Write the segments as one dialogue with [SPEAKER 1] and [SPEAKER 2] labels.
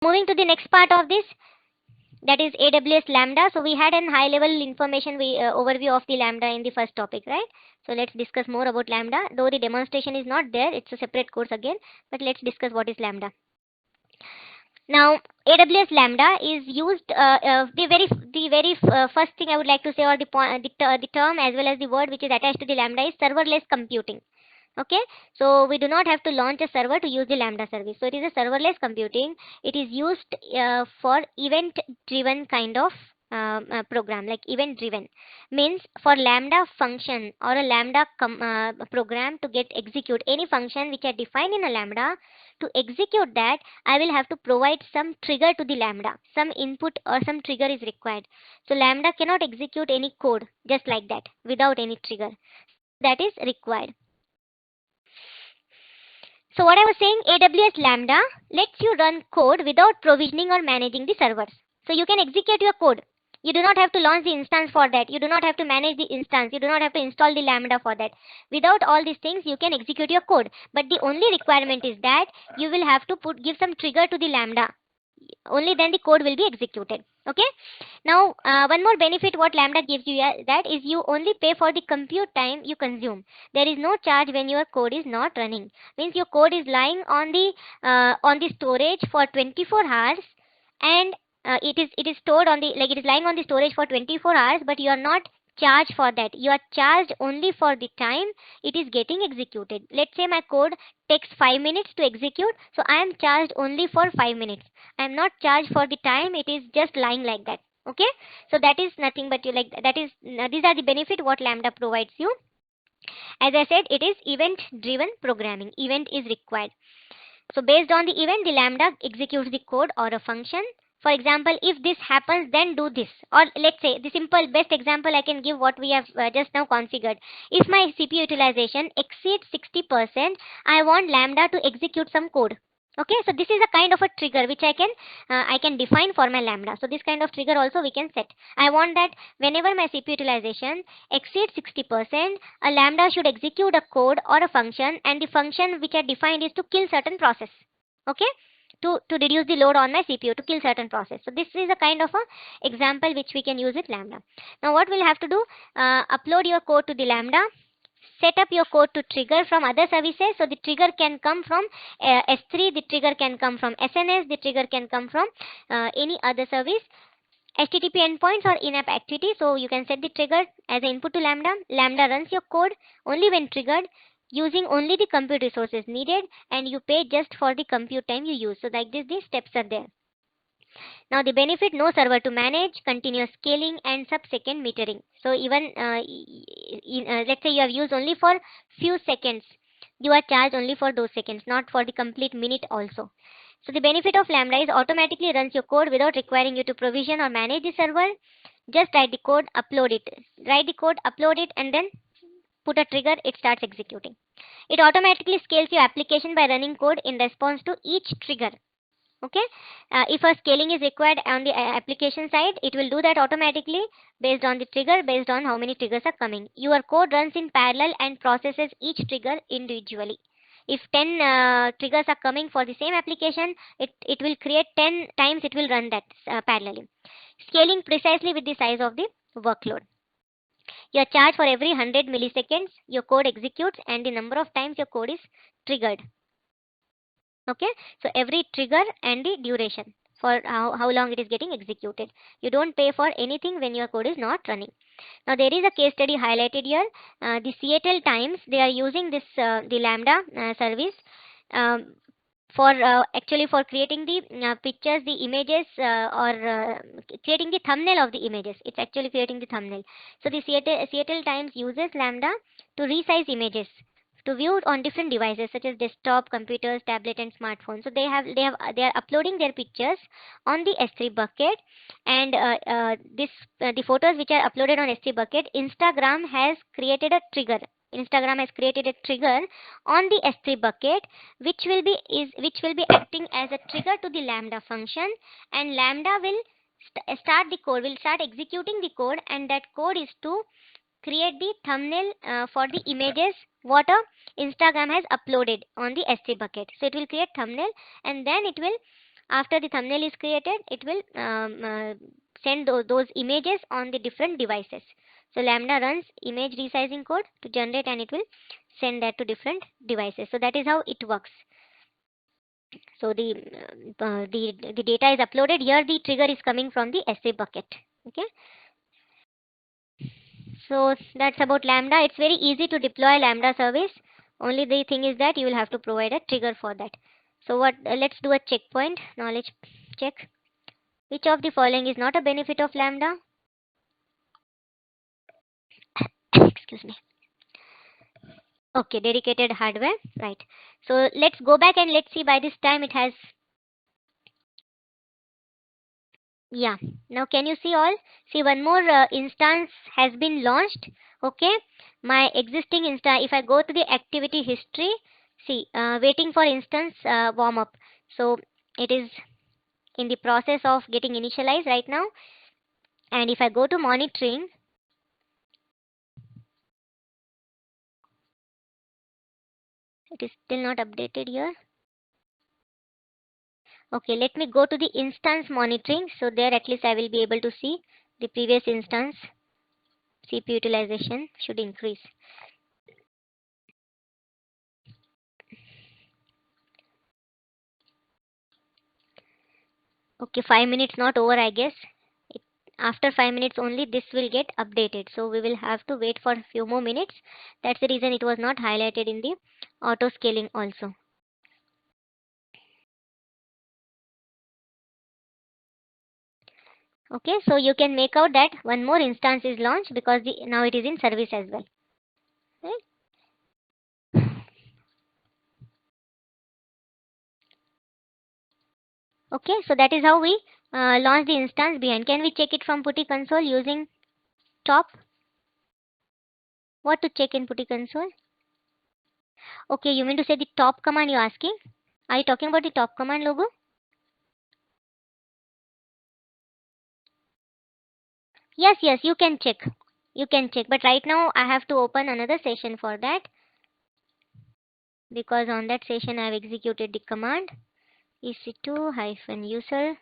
[SPEAKER 1] Moving to the next part of this, that is AWS Lambda. So we had a high level information overview of the Lambda in the first topic, right? So let's discuss more about Lambda. Though the demonstration is not there, it's a separate course again, but let's discuss what is Lambda. Now, AWS Lambda is used. The very first thing I would like to say, or the term as well as the word which is attached to the Lambda, is serverless computing. Okay, so we do not have to launch a server to use the Lambda service. So it is a serverless computing. It is used for event driven kind of program, like event driven means for Lambda function or a Lambda program to get execute any function which are defined in a Lambda. To execute that, I will have to provide some trigger to the Lambda, some input or some trigger is required. So Lambda cannot execute any code just like that without any trigger. That is required. So what I was saying, AWS Lambda lets you run code without provisioning or managing the servers. So you can execute your code. You do not have to launch the instance for that. You do not have to manage the instance. You do not have to install the Lambda for that. Without all these things, you can execute your code. But the only requirement is that you will have to give some trigger to the Lambda. Only then the code will be executed. Okay. Now one more benefit what Lambda gives you, that is you only pay for the compute time you consume. There is no charge when your code is not running. Means your code is lying on the storage for 24 hours, and it is stored on the, like, it is lying on the storage for 24 hours, but you are not charged for that. You are charged only for the time it is getting executed. Let's say my code takes 5 minutes to execute, so I am charged only for 5 minutes. I am not charged for the time it is just lying like that. Okay, so that is nothing but you, like, that is these are the benefit what Lambda provides you. As I said, it is event driven programming. Event is required. So based on the event, the Lambda executes the code or a function. For example, if this happens, then do this. Or let's say the simple best example I can give what we have just now configured. If my CPU utilization exceeds 60%, I want Lambda to execute some code. Okay, so this is a kind of a trigger which I can define for my Lambda. So this kind of trigger also we can set. I want that whenever my CPU utilization exceeds 60%, a Lambda should execute a code or a function, and the function which I defined is to kill certain process. Okay, to reduce the load on my CPU, to kill certain process. So this is a kind of a example which we can use with Lambda. Now what we'll have to do, upload your code to the Lambda, set up your code to trigger from other services. So the trigger can come from S3, the trigger can come from SNS, the trigger can come from any other service, HTTP endpoints or in-app activity. So you can set the trigger as an input to Lambda. Lambda runs your code only when triggered, using only the compute resources needed, and you pay just for the compute time you use. So like this, these steps are there. Now the benefit, no server to manage, continuous scaling and sub-second metering. So even let's say you have used only for few seconds, you are charged only for those seconds, not for the complete minute also. So the benefit of Lambda is automatically runs your code without requiring you to provision or manage the server. Just write the code, upload it. Write the code, upload it, and then put a trigger, it starts executing. It automatically scales your application by running code in response to each trigger. Okay, if a scaling is required on the application side, it will do that automatically based on the trigger, based on how many triggers are coming. Your code runs in parallel and processes each trigger individually. If 10 triggers are coming for the same application, it will create 10 times, it will run that parallelly, scaling precisely with the size of the workload. You are charged for every 100 milliseconds your code executes and the number of times your code is triggered. Okay, so every trigger and the duration for how long it is getting executed. You don't pay for anything when your code is not running. Now there is a case study highlighted here. The Seattle Times, they are using this the Lambda service for actually for creating the pictures, the images, or creating the thumbnail of the images. It's actually creating the thumbnail. So the Seattle Times uses Lambda to resize images to view it on different devices such as desktop, computers, tablet, and smartphones. So they are uploading their pictures on the S3 bucket, and the photos which are uploaded on S3 bucket, Instagram has created a trigger. Instagram has created a trigger on the S3 bucket, which will be acting as a trigger to the Lambda function, and Lambda will start the code, will start executing the code, and that code is to create the thumbnail for the images what Instagram has uploaded on the S3 bucket. So it will create thumbnail, and then it will After the thumbnail is created, it will send those images on the different devices. So Lambda runs image resizing code to generate, and it will send that to different devices. So that is how it works. So the data is uploaded here. The trigger is coming from the SA bucket. Okay. So that's about Lambda. It's very easy to deploy Lambda service. Only the thing is that you will have to provide a trigger for that. So let's do a checkpoint knowledge check. Which of the following is not a benefit of Lambda? Excuse me. Okay, dedicated hardware, right. So let's go back and let's see. By this time it has, yeah, now can you see all? See, one more instance has been launched. Okay, my existing instance, if I go to the activity history, see, waiting for instance warm up. So it is in the process of getting initialized right now. And if I go to monitoring, it is still not updated here. Okay, let me go to the instance monitoring. So there at least I will be able to see the previous instance. CPU utilization should increase. Okay, 5 minutes not over, I guess. After 5 minutes only this will get updated. So we will have to wait for a few more minutes. That's the reason it was not highlighted in the auto scaling also. Okay, so you can make out that one more instance is launched because now it is in service as well. Right? Okay, so that is how we launch the instance behind. Can we check it from PuTTY console using top? What to check in PuTTY console? Okay, you mean to say the top command you're asking? Are you talking about the top command logo? Yes, you can check. You can check, but right now I have to open another session for that, because on that session I have executed the command ec2-user.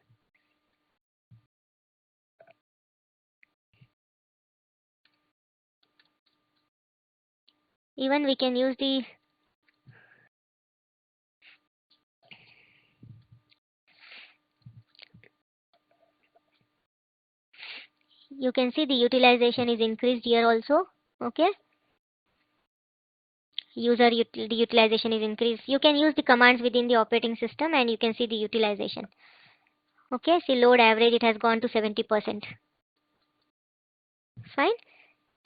[SPEAKER 1] Even we can use the you can see the utilization is increased here also. Okay, the utilization is increased. You can use the commands within the operating system and you can see the utilization. Okay, see, load average, it has gone to 70%. Fine.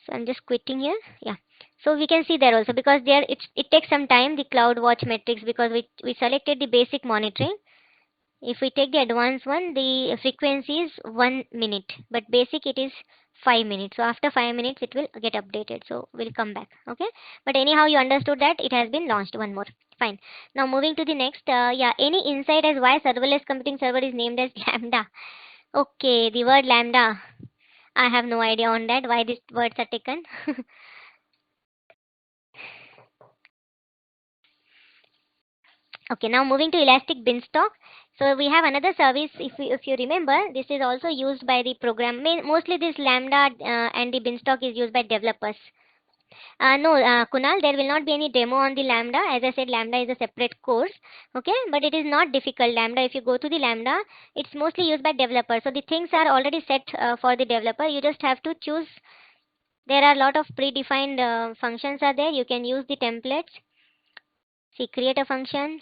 [SPEAKER 1] So I'm just quitting here. Yeah. So we can see there also, because there it takes some time, the CloudWatch metrics, because we selected the basic monitoring. If we take the advanced one, the frequency is 1 minute, but basic it is 5 minutes. So after 5 minutes it will get updated. So we'll come back. Okay. But anyhow, you understood that it has been launched. One more. Fine. Now moving to the next. Yeah. Any insight as why serverless computing server is named as Lambda? Okay. The word Lambda, I have no idea on that. Why these words are taken. Okay, now moving to Elastic Beanstalk. So we have another service. If you remember, this is also used by the program. Mostly this Lambda and the Beanstalk is used by developers. No, Kunal, there will not be any demo on the Lambda. As I said, Lambda is a separate course. Okay, but it is not difficult. Lambda, if you go to the Lambda, it's mostly used by developers. So the things are already set for the developer. You just have to choose. There are a lot of predefined functions are there. You can use the templates. See, create a function.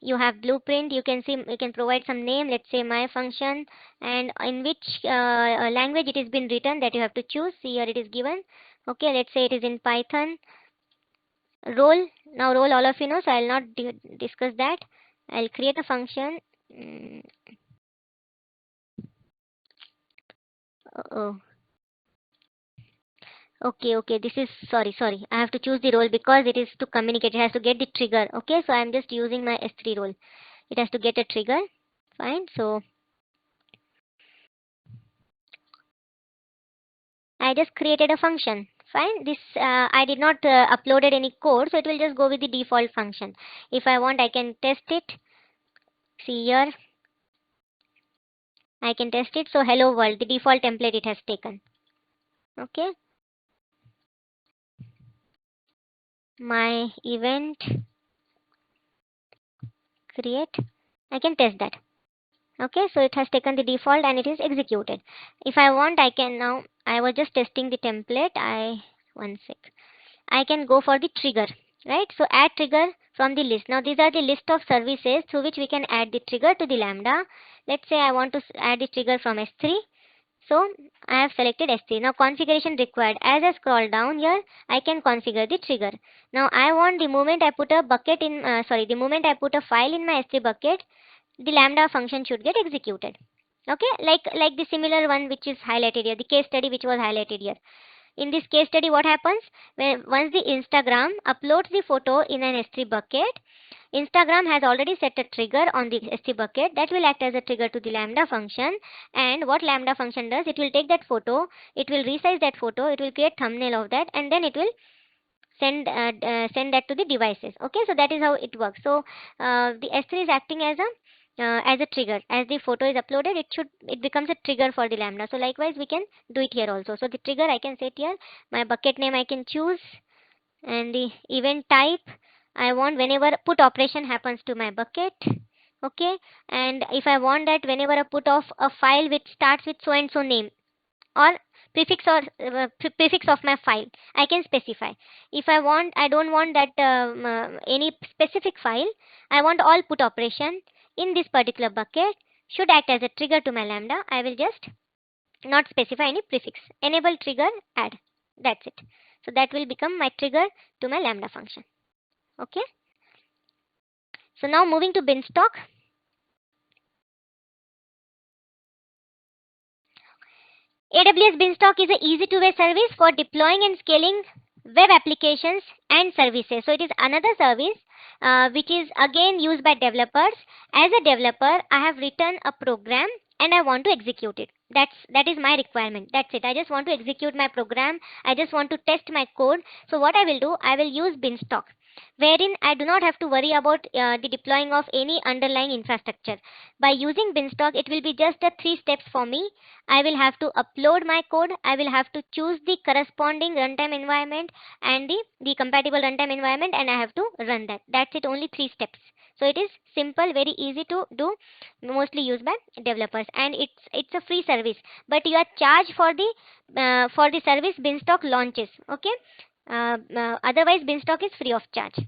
[SPEAKER 1] You have blueprint. You can see, you can provide some name, let's say my function, and in which language it is been written, that you have to choose. See, here it is given. Okay, let's say it is in Python. Role, now role all of you know, so I'll not discuss that. I'll create a function. Oh, okay, this is, sorry, I have to choose the role because it is to communicate, it has to get the trigger. Okay, so I'm just using my S3 role. It has to get a trigger. Fine. So I just created a function. Fine. This I did not uploaded any code, so it will just go with the default function. If I want, I can test it. see here. I can test it. So hello world, the default template it has taken. Okay. My event create. I can test that. Okay, so it has taken the default and it is executed. If I want, I can now, I was just testing the template. One sec. I can go for the trigger, right? So add trigger from the list. Now these are the list of services through which we can add the trigger to the Lambda. Let's say I want to add the trigger from S3. So I have selected S3. Now configuration required. As I scroll down here, I can configure the trigger. Now I want the moment I put a bucket in, the moment I put a file in my S3 bucket, the Lambda function should get executed. Okay, like the similar one which is highlighted here, the case study which was highlighted here. In this case study, what happens when once the Instagram uploads the photo in an S3 bucket, Instagram has already set a trigger on the S3 bucket that will act as a trigger to the Lambda function. And what Lambda function does, it will take that photo, it will resize that photo, it will create thumbnail of that, and then it will send that to the devices. Okay, so that is how it works. So the S3 is acting as a trigger. As the photo is uploaded, it becomes a trigger for the Lambda. So likewise we can do it here also. So the trigger I can set here, my bucket name I can choose, and the event type I want whenever put operation happens to my bucket. Okay, and if I want that whenever I put off a file which starts with so and so name, or prefix of my file, I can specify. If I don't want that any specific file, I want all put operation in this particular bucket should act as a trigger to my Lambda. I will just not specify any prefix, enable trigger add, that's it. So that will become my trigger to my Lambda function. Okay, so now moving to Beanstalk. AWS Beanstalk is an easy-to-way service for deploying and scaling web applications and services. So it is another service which is again used by developers. As a developer, I have written a program and I want to execute it. That is my requirement. That's it. I just want to execute my program. I just want to test my code. So what I will do, I will use Beanstalk, wherein I do not have to worry about the deploying of any underlying infrastructure. By using Beanstalk, it will be just a 3 steps for me. I will have to upload my code. I will have to choose the corresponding runtime environment and the compatible runtime environment, and I have to run that. That's it, only 3 steps. So it is simple, very easy to do, mostly used by developers, and it's a free service. But you are charged for the service Beanstalk launches. Okay, otherwise Beanstalk is free of charge.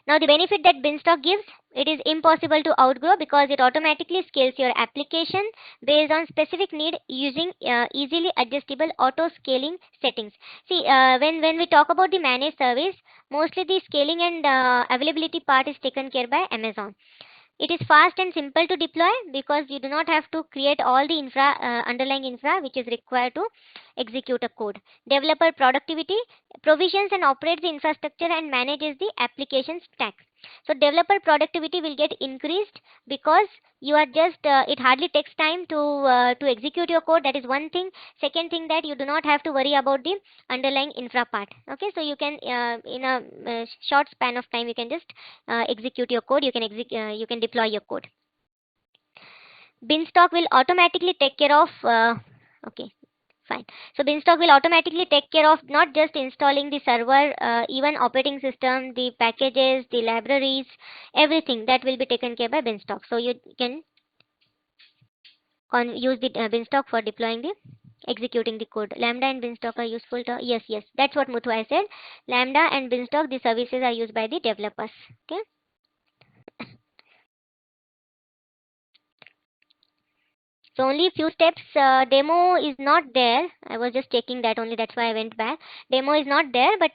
[SPEAKER 1] Now the benefit that Beanstalk gives, it is impossible to outgrow because it automatically scales your application based on specific need using easily adjustable auto scaling settings. See, when we talk about the managed service, mostly the scaling and availability part is taken care by Amazon. It is fast and simple to deploy because you do not have to create all the underlying infra which is required to execute a code. Developer productivity provisions and operates the infrastructure and manages the application stack. So developer productivity will get increased because you are just it hardly takes time to execute your code. That is one thing. Second thing, that you do not have to worry about the underlying infra part. Okay, so you can in a short span of time you can just execute your code. You can deploy your code. Beanstalk will automatically take care of okay, fine. So Beanstalk will automatically take care of not just installing the server, even operating system, the packages, the libraries, everything that will be taken care by Beanstalk. So you can use the Beanstalk for deploying the executing the code. Lambda and Beanstalk are useful to, yes, that's what Muthu I said. Lambda and Beanstalk, the services are used by the developers. Okay. So only few steps. Demo is not there. I was just taking that only. That's why I went back. Demo is not there, but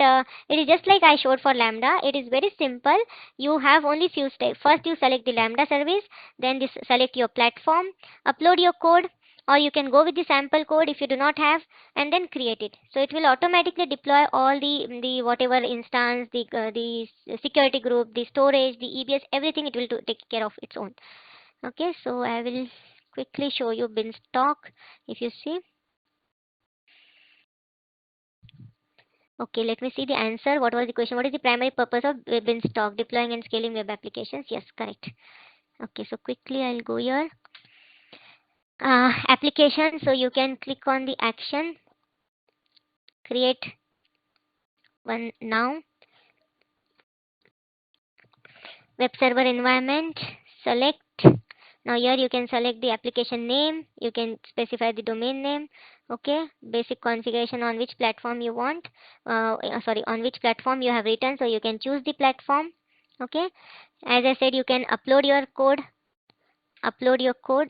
[SPEAKER 1] it is just like I showed for Lambda. It is very simple. You have only few steps. First, you select the Lambda service. Then this select your platform. Upload your code, or you can go with the sample code if you do not have, and then create it. So it will automatically deploy all the whatever instance, the security group, the storage, the EBS, everything. It will take care of its own. Okay, so I will quickly show you Beanstalk. If you see, okay, let me see the answer. What was the question? What is the primary purpose of Beanstalk? Deploying and scaling web applications. Yes, correct. Okay, so quickly I'll go here. Application, so you can click on the action, create one now. Web server environment, select. Now here you can select the application name, you can specify the domain name. Okay, basic configuration on which platform you want, sorry, on which platform you have written, so you can choose the platform. Okay, as I said, you can upload your code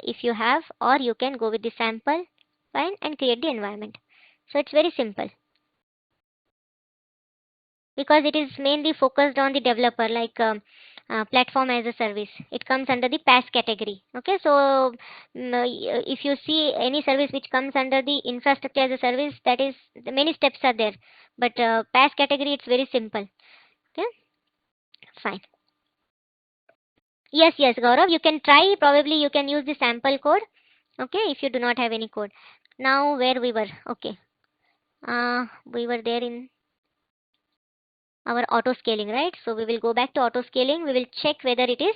[SPEAKER 1] if you have, or you can go with the sample. Fine, and create the environment. So it's very simple, because it is mainly focused on the developer, like platform as a service. It comes under the PaaS category. Okay, so if you see any service which comes under the infrastructure as a service, that is, the many steps are there, but PaaS category, it's very simple. Okay, fine. Yes, yes, Gaurav, you can try. Probably you can use the sample code. Okay, if you do not have any code. Now where we were? Okay, we were there in our auto scaling, right? So we will go back to auto scaling. We will check whether it is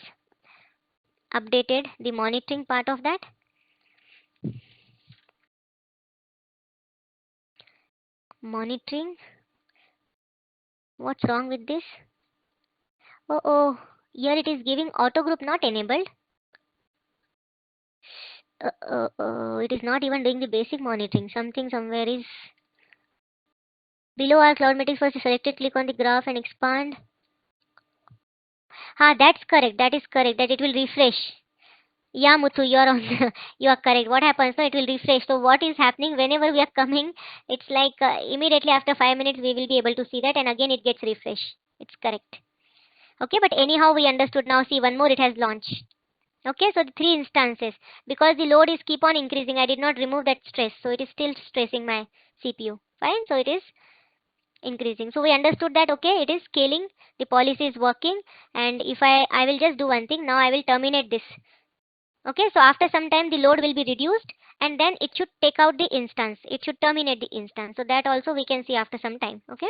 [SPEAKER 1] updated, the monitoring part of that. Monitoring. What's wrong with this? Oh, here it is giving auto group not enabled. It is not even doing the basic monitoring. Something somewhere is below our cloud metrics. First selected, click on the graph and expand. That's correct. That is correct. That it will refresh. Yeah, Muthu, you are on. You are correct. What happens? So it will refresh. So what is happening whenever we are coming? It's like immediately after 5 minutes we will be able to see that, and again it gets refreshed. It's correct. Okay, but anyhow we understood. Now see, one more, it has launched. Okay, so the three instances, because the load is keep on increasing, I did not remove that stress, so it is still stressing my CPU. Fine, so it is increasing. So we understood that, okay, it is scaling, the policy is working. And if I will just do one thing now, I will terminate this. Okay, so after some time the load will be reduced, and then it should take out the instance, it should terminate the instance. So that also we can see after some time. Okay,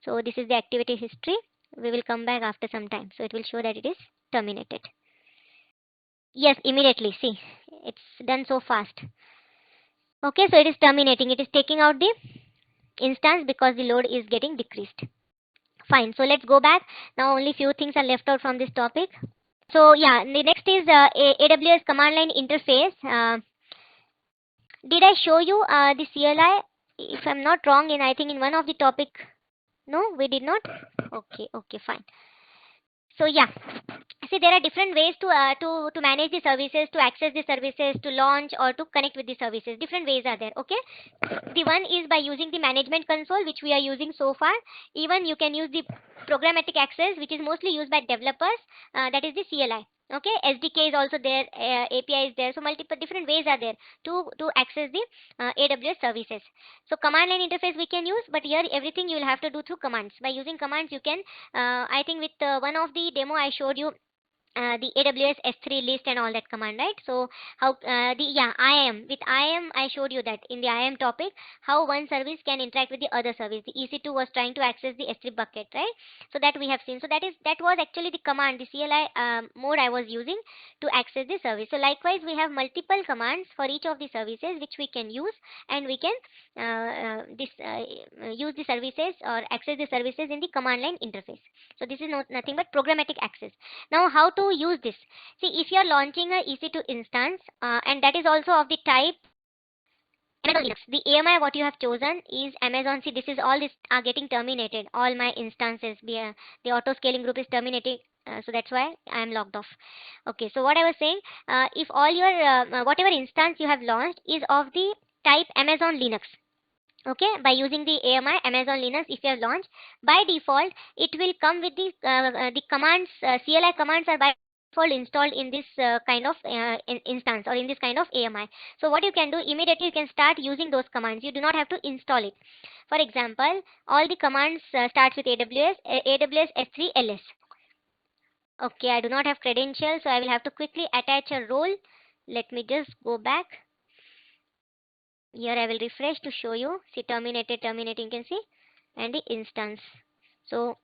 [SPEAKER 1] so this is the activity history. We will come back after some time, so it will show that it is terminated. Yes, immediately. See, it's done so fast. Okay, so it is terminating. It is taking out the instance because the load is getting decreased. Fine. So let's go back. Now only few things are left out from this topic. So yeah, the next is AWS command line interface. Did I show you the CLI? If I'm not wrong, in I think in one of the topic. No, we did not. Okay, okay, fine. So yeah, see, there are different ways to manage the services, to access the services, to launch or to connect with the services. Different ways are there. Okay, the one is by using the management console, which we are using so far. Even you can use the programmatic access, which is mostly used by developers. That is the CLI. Okay, SDK is also there, API is there. So multiple different ways are there to access the AWS services. So command line interface we can use, but here everything you will have to do through commands. By using commands you can, I think with one of the demo I showed you the AWS S3 list and all that command, right? So how the yeah IAM, with IAM I showed you that in the IAM topic, how one service can interact with the other service. The EC2 was trying to access the S3 bucket, right? So that we have seen. So that was actually the command, the CLI mode I was using to access the service. So likewise we have multiple commands for each of the services which we can use, and we can use the services or access the services in the command line interface. So this is nothing but programmatic access. Now how to use this? See, if you are launching a EC2 instance and that is also of the type Amazon Linux, the AMI what you have chosen is Amazon. See, this is all this are getting terminated. All my instances, the auto scaling group is terminating. So that's why I am logged off. Okay, so what I was saying, if all your whatever instance you have launched is of the type Amazon Linux, okay, by using the AMI Amazon Linux, if you have launched, by default it will come with the commands, CLI commands are by default installed in this kind of instance or in this kind of AMI. So what you can do, immediately you can start using those commands. You do not have to install it. For example, all the commands starts with AWS S3 LS. Okay, I do not have credentials, so I will have to quickly attach a role. Let me just go back. Here I will refresh to show you. See, terminating, you can see, and the instance. So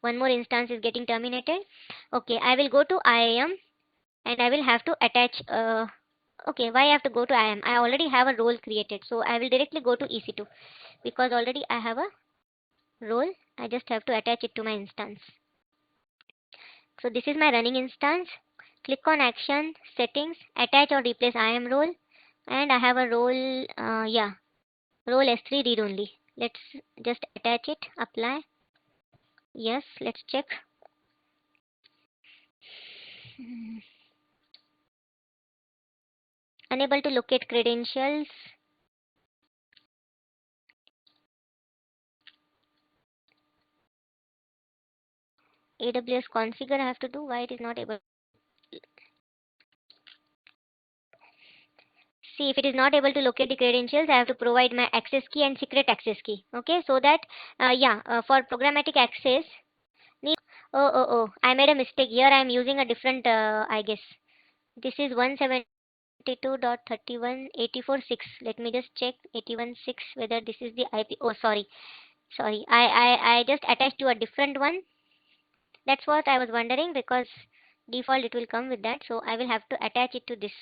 [SPEAKER 1] one more instance is getting terminated. Okay, I will go to IAM. and I will have to attach. Okay, why I have to go to IAM? I already have a role created, so I will directly go to EC2 because already I have a role. I just have to attach it to my instance. So this is my running instance. Click on action, settings, attach or replace IAM role, and I have a role. Yeah, role S3 read only. Let's just attach it, apply. Yes, let's check. Unable to locate credentials. AWS configure I have to do. Why it is not able? See, if it is not able to locate the credentials, I have to provide my access key and secret access key. Okay, so that for programmatic access. Oh, I made a mistake here. I am using a different. I guess this is 172.31.84.6. Let me just check 81.6 whether this is the IP. Oh, sorry. I just attached to a different one. That's what I was wondering because default it will come with that. So I will have to attach it to this.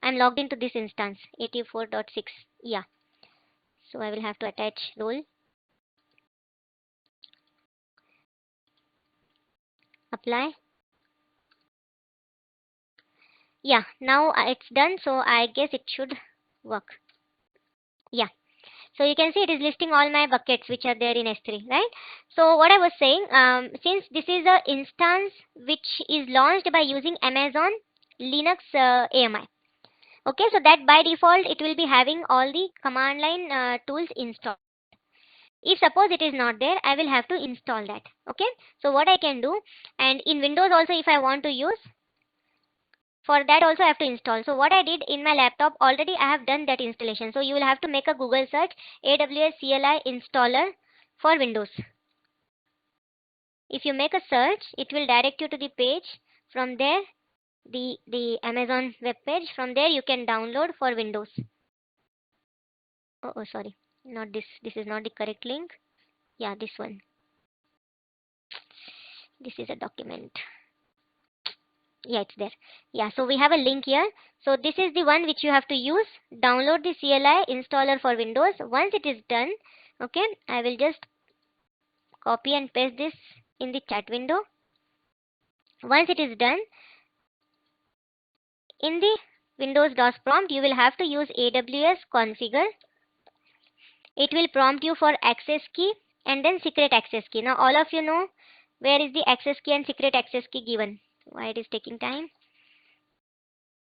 [SPEAKER 1] I'm logged into this instance 84.6. Yeah. So I will have to attach role, apply. Yeah, now it's done. So I guess it should work. Yeah. So you can see it is listing all my buckets which are there in S3, right? So what I was saying, since this is a instance which is launched by using Amazon Linux AMI. Okay, so that by default it will be having all the command line tools installed. If suppose it is not there, I will have to install that. Okay, so what I can do, and in Windows also if I want to use, for that also I have to install. So what I did in my laptop already, I have done that installation. So you will have to make a Google search AWS CLI installer for Windows. If you make a search, it will direct you to the page. From there, the Amazon web page. From there you can download for Windows. Oh, sorry, not this. This is not the correct link. Yeah, this one. This is a document. Yeah, it's there. Yeah, so we have a link here. So this is the one which you have to use. Download the CLI installer for Windows. Once it is done, okay, I will just copy and paste this in the chat window. Once it is done, in the Windows DOS prompt, you will have to use AWS configure. It will prompt you for access key and then secret access key. Now all of you know where is the access key and secret access key given. Why it is taking time?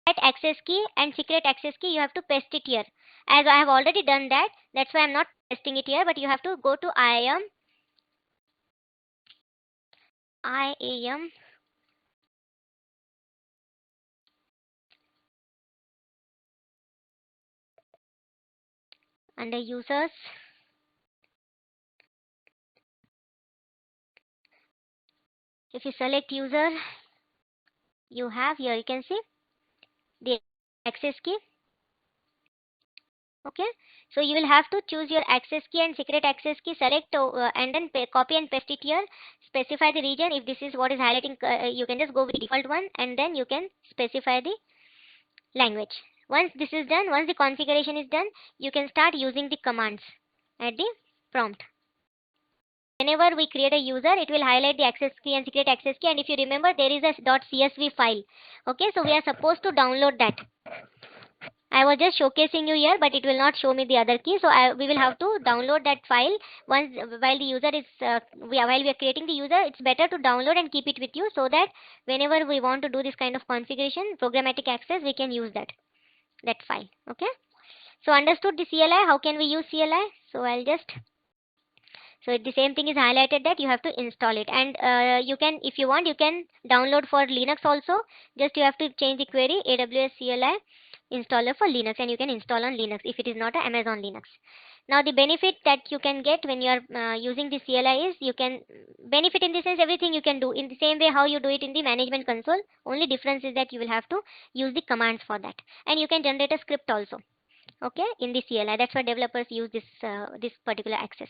[SPEAKER 1] That access key and secret access key you have to paste it here. As I have already done that, that's why I'm not pasting it here, but you have to go to IAM under users. If you select user, you have here, you can see the access key. Okay, so you will have to choose your access key and secret access key, select and then copy and paste it here. Specify the region. If this is what is highlighting, you can just go with the default one, and then you can specify the language. Once this is done, once the configuration is done, you can start using the commands at the prompt. Whenever we create a user, it will highlight the access key and secret access key, and if you remember, there is a .csv file. Okay, so we are supposed to download that. I was just showcasing you here, but it will not show me the other key. So we will have to download that file once while the user is while we are creating the user. It's better to download and keep it with you so that whenever we want to do this kind of configuration, programmatic access, we can use that file. Okay. So understood the CLI. How can we use CLI? So I'll just. So the same thing is highlighted that you have to install it, and you can, if you want, you can download for Linux also. Just you have to change the query AWS CLI installer for Linux, and you can install on Linux if it is not a Amazon Linux. Now the benefit that you can get when you are using the CLI is you can benefit in the sense everything you can do in the same way how you do it in the management console. Only difference is that you will have to use the commands for that, and you can generate a script also. Okay, in the CLI. That's why developers use this particular access.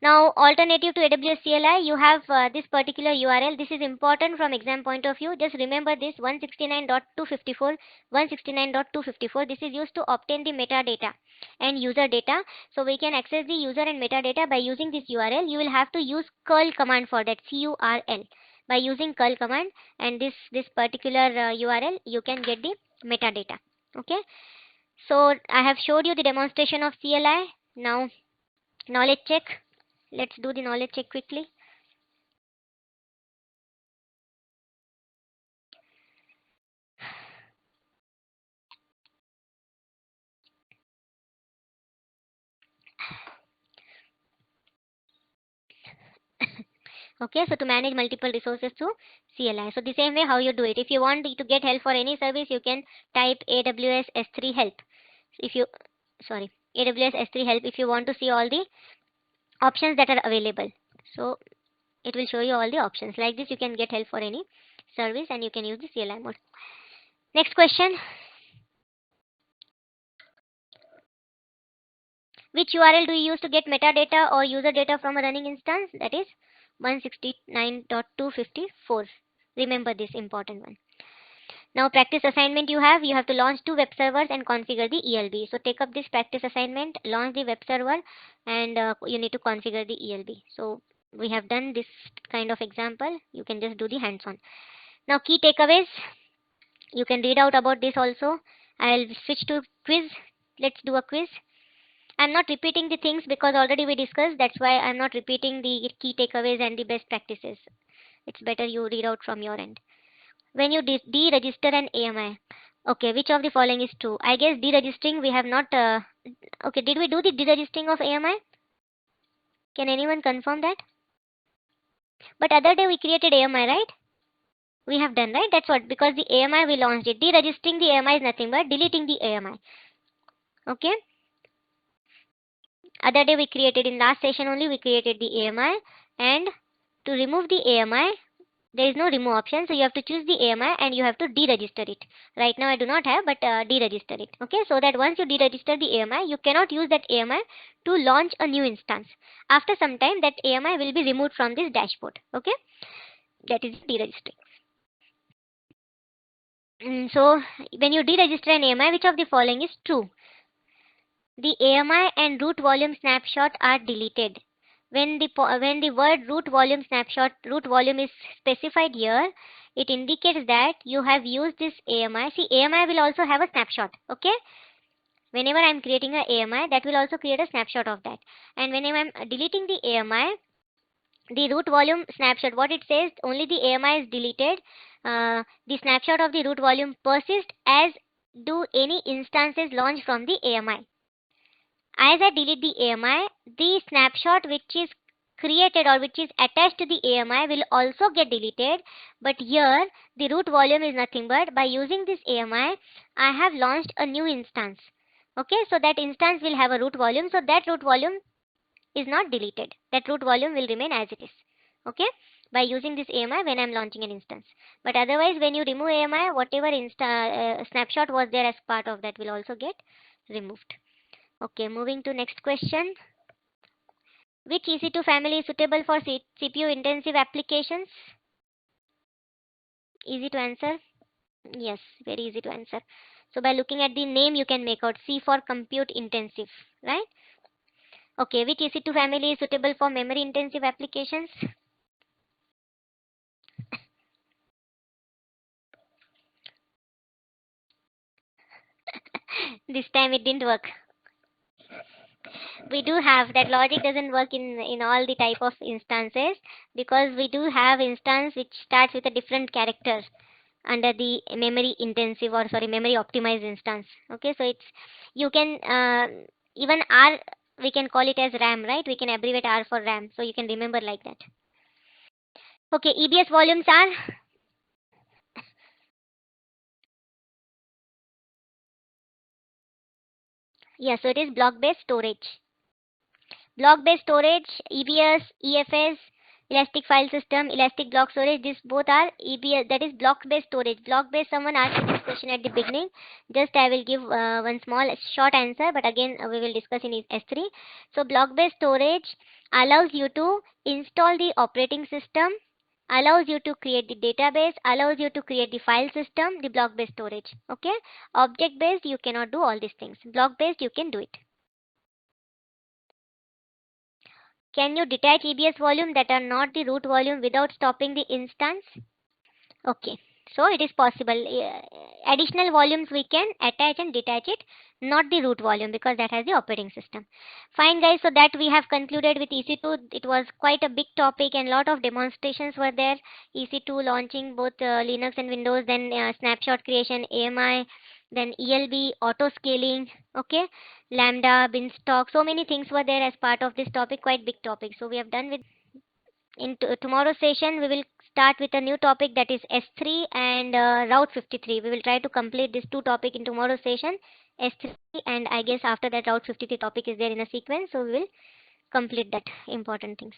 [SPEAKER 1] Now, alternative to AWS CLI, you have this particular URL. This is important from exam point of view. Just remember this 169.254, 169.254. This is used to obtain the metadata and user data. So we can access the user and metadata by using this URL. You will have to use curl command for that, CURL. By using curl command and this particular URL, you can get the metadata. Okay. So I have showed you the demonstration of CLI. Now, knowledge check. Let's do the knowledge check quickly. Okay, so to manage multiple resources through CLI. So the same way how you do it. If you want to get help for any service, you can type AWS S3 help. If you, sorry, AWS S3 help if you want to see all the options that are available. So it will show you all the options. Like this, you can get help for any service and you can use the CLI mode. Next question. Which URL do you use to get metadata or user data from a running instance? That is 169.254. Remember this important one. Now, practice assignment you have to launch 2 web servers and configure the ELB. So take up this practice assignment, launch the web server, and you need to configure the ELB. So we have done this kind of example. You can just do the hands-on. Now, key takeaways. You can read out about this also. I'll switch to quiz. Let's do a quiz. I'm not repeating the things because already we discussed. That's why I'm not repeating the key takeaways and the best practices. It's better you read out from your end. When you deregister an AMI, okay, which of the following is true? I guess deregistering we have not. Okay, did we do the deregistering of AMI? Can anyone confirm that? But other day we created AMI, right? We have done, right? That's what, because the AMI we launched it. Deregistering the AMI is nothing but deleting the AMI. Okay. Other day we created, in last session only we created the AMI, and to remove the AMI there is no remove option, so you have to choose the AMI and you have to deregister it. Right now I do not have, but deregister it. Okay, so that once you deregister the AMI, you cannot use that AMI to launch a new instance. After some time, that AMI will be removed from this dashboard. Okay, that is deregistering. So when you deregister an AMI, which of the following is true? The AMI and root volume snapshot are deleted. When the word root volume snapshot, root volume is specified here, it indicates that you have used this AMI. See, AMI will also have a snapshot. Okay, whenever I'm creating a AMI, that will also create a snapshot of that. And whenever I'm deleting the AMI, the root volume snapshot, what it says, only the AMI is deleted. The snapshot of the root volume persists, as do any instances launched from the AMI. As I delete the AMI, the snapshot which is created or which is attached to the AMI will also get deleted. But here the root volume is nothing but, by using this AMI, I have launched a new instance. Okay, so that instance will have a root volume, so that root volume is not deleted. That root volume will remain as it is. Okay, by using this AMI when I'm launching an instance. But otherwise, when you remove AMI, whatever snapshot was there as part of that will also get removed. Okay, moving to next question. Which EC2 family is suitable for CPU intensive applications? Easy to answer? Yes, very easy to answer. So by looking at the name, you can make out C for compute intensive, right? Okay, which EC2 family is suitable for memory intensive applications? This time it didn't work. We do have that logic doesn't work in all the type of instances, because we do have instance which starts with a different character under the memory intensive, or sorry, memory optimized instance. Okay, so it's, you can even R, we can call it as RAM, right? We can abbreviate R for RAM, so you can remember like that. Okay, EBS volumes are, yeah, so it is block based storage. Block based storage, EBS, EFS, elastic file system, elastic block storage. These both are EBS, that is block based storage. Block based, someone asked me this question at the beginning. Just I will give one small short answer, but again we will discuss in S3. So block based storage allows you to install the operating system, allows you to create the database, allows you to create the file system, the block based storage. Okay, object based you cannot do all these things. Block based you can do it. Can you detach EBS volume that are not the root volume without stopping the instance? Okay, so it is possible. Additional volumes we can attach and detach it, not the root volume, because that has the operating system. Fine guys, so that we have concluded with EC2. It was quite a big topic and lot of demonstrations were there. EC2 launching both Linux and Windows, then snapshot creation, AMI, then ELB, auto scaling, okay, Lambda, Beanstalk, so many things were there as part of this topic, quite big topic. So we have done with. In tomorrow's session we will start with a new topic, that is S3 and Route 53. We will try to complete these two topic in tomorrow's session, S3, and I guess after that Route 53 topic is there in a sequence, so we will complete that important things.